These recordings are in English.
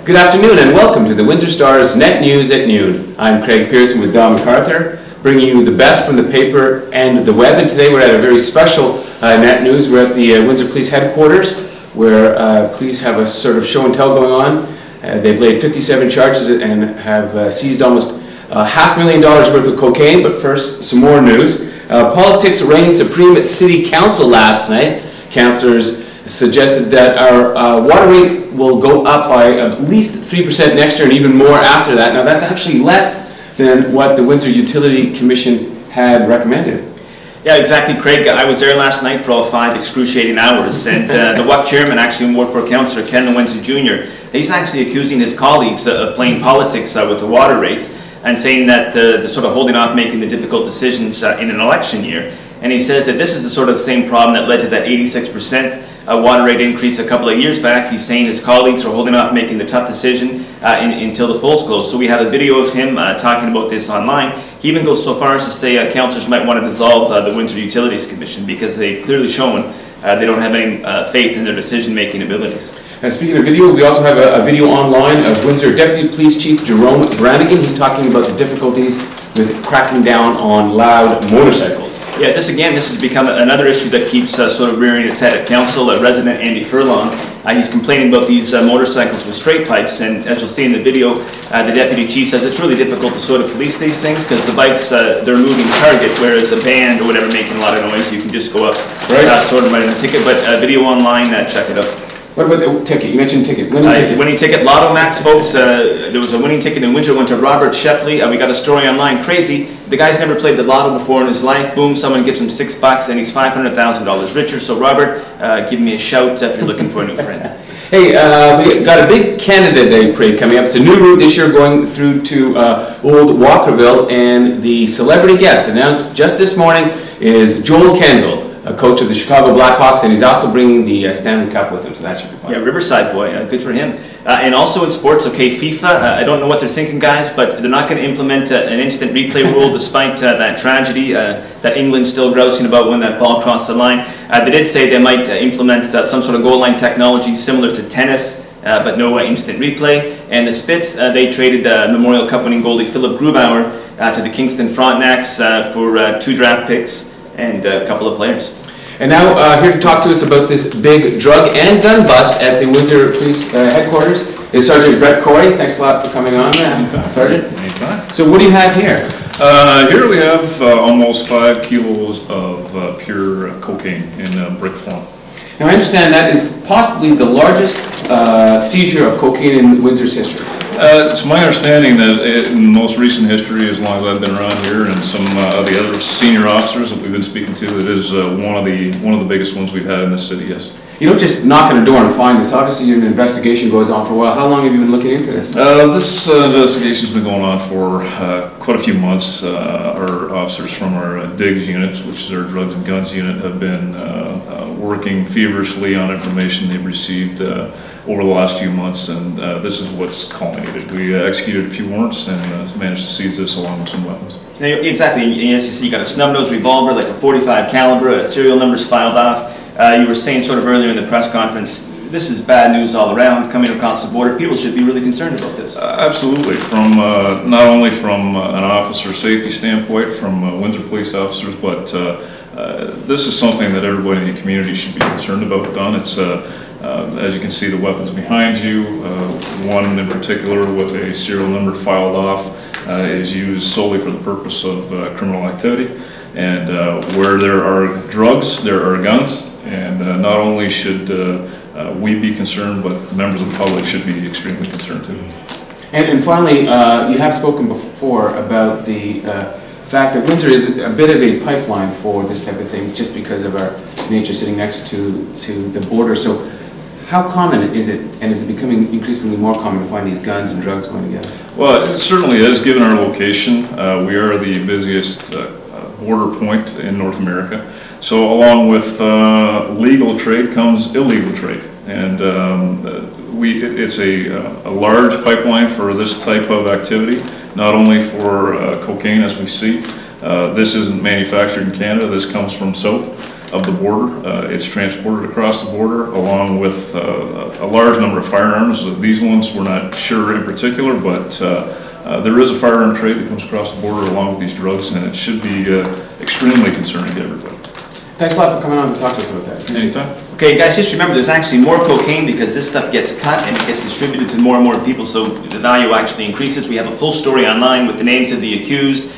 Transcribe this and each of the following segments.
Good afternoon and welcome to the Windsor Star's Net News at Noon. I'm Craig Pearson with McArthur, bringing you the best from the paper and the web. And today we're at a very special Net News. We're at the Windsor Police Headquarters, where police have a sort of show and tell going on. They've laid 57 charges and have seized almost $500,000 worth of cocaine. But first, some more news. Politics reigned supreme at City Council last night. Councillors suggested that our water rate will go up by at least 3% next year and even more after that. Now that's actually less than what the Windsor Utility Commission had recommended. Yeah, exactly, Craig. I was there last night for all 5 excruciating hours, and the WUC chairman, actually worked for Councillor Ken Windsor Jr., he's actually accusing his colleagues of playing politics with the water rates and saying that they're sort of holding off making the difficult decisions in an election year. And he says that this is the sort of the same problem that led to that 86% water rate increase a couple of years back. He's saying his colleagues are holding off making the tough decision until the polls close. So we have a video of him talking about this online. He even goes so far as to say councillors might want to dissolve the Windsor Utilities Commission because they've clearly shown they don't have any faith in their decision-making abilities. Speaking of video, we also have a video online of Windsor Deputy Police Chief Jerome Brannigan. He's talking about the difficulties with cracking down on loud motorcycles. Yeah, this has become another issue that keeps sort of rearing its head at council. Resident Andy Furlong, he's complaining about these motorcycles with straight pipes, and as you'll see in the video, the deputy chief says it's really difficult to sort of police these things because the bikes, they're a moving target, whereas a band or whatever making a lot of noise, you can just go up, sort of write in a ticket. But video online, check it out. What about the ticket? You mentioned ticket. Winning ticket. Lotto Max, folks. There was a winning ticket in Windsor. Went to Robert Shepley. We got a story online. Crazy. The guy's never played the lotto before in his life. Boom! Someone gives him $6 and he's $500,000 richer. So Robert, give me a shout if you're looking for a new friend. Hey, we got a big Canada Day parade coming up. It's a new route this year going through to Old Walkerville, and the celebrity guest announced just this morning is Joel Kenville, a coach of the Chicago Blackhawks, and he's also bringing the Stanley Cup with him, so that should be fun. Yeah, Riverside boy, good for him. And also in sports, okay, FIFA, I don't know what they're thinking, guys, but they're not going to implement an instant replay rule despite that tragedy that England's still grousing about when that ball crossed the line. They did say they might implement some sort of goal line technology similar to tennis, but no instant replay. And the Spits, they traded Memorial Cup winning goalie Philip Grubauer to the Kingston Frontenacs for 2 draft picks and a couple of players. And now here to talk to us about this big drug and gun bust at the Windsor Police Headquarters is Sergeant Brett Corey. Thanks a lot for coming on, Sergeant. Anytime. So what do you have here? Here we have almost 5 kilos of pure cocaine in brick form. Now I understand that is possibly the largest seizure of cocaine in Windsor's history. It's my understanding that in most recent history, as long as I've been around here, and some of the other senior officers that we've been speaking to, it is one of the biggest ones we've had in this city. Yes. You don't just knock on a door and find this. Obviously, an investigation goes on for a while. How long have you been looking into this? This investigation's been going on for quite a few months. Our officers from our DIGS unit, which is our drugs and guns unit, have been working feverishly on information they've received over the last few months, and this is what's culminated. We executed a few warrants and managed to seize this along with some weapons. Now, exactly. As you see, you got a snub-nosed revolver, like a .45 caliber, serial numbers filed off. You were saying sort of earlier in the press conference, this is bad news all around coming across the border. People should be really concerned about this. Absolutely. From not only from an officer safety standpoint, from Windsor police officers, but this is something that everybody in the community should be concerned about. Don, it's as you can see, the weapons behind you, one in particular with a serial number filed off, is used solely for the purpose of criminal activity. And where there are drugs, there are guns. And not only should we be concerned, but members of the public should be extremely concerned too. And finally, you have spoken before about the fact that Windsor is a bit of a pipeline for this type of thing, just because of our nature sitting next to the border. So how common is it, and is it becoming increasingly more common to find these guns and drugs going together? Well, it certainly is, given our location. We are the busiest border point in North America. So along with legal trade comes illegal trade. And it's a large pipeline for this type of activity, not only for cocaine as we see. This isn't manufactured in Canada, this comes from south. of the border. It's transported across the border along with a large number of firearms. These ones we're not sure in particular, but there is a firearm trade that comes across the border along with these drugs, and it should be extremely concerning to everybody. Thanks a lot for coming on to talk to us about that. Anytime. Okay, guys, just remember there's actually more cocaine because this stuff gets cut and it gets distributed to more and more people, so the value actually increases. We have a full story online with the names of the accused,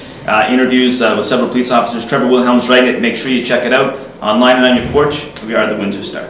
interviews with several police officers. Trevor Wilhelm's writing it. Make sure you check it out online and on your porch. We are the Windsor Star.